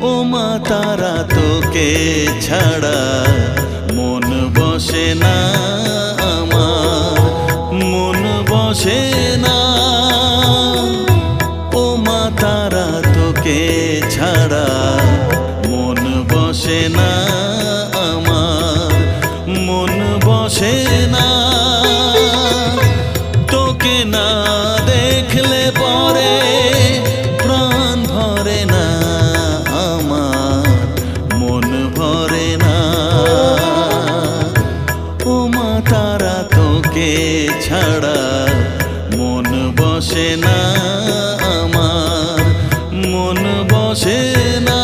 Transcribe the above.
ও মা তারা তোকে ছাড়া মন বসে না আমার, মন বসে না। ও মা তারা তোকে ছাড়া মন বসে না আমার, মন বসে না। তোকে না দেখলে পরে প্রাণ ভরে না আমার, মন ভরে না। ও মা তারা তোকে ছাড়া মন বসে না আমার, মন বসে না।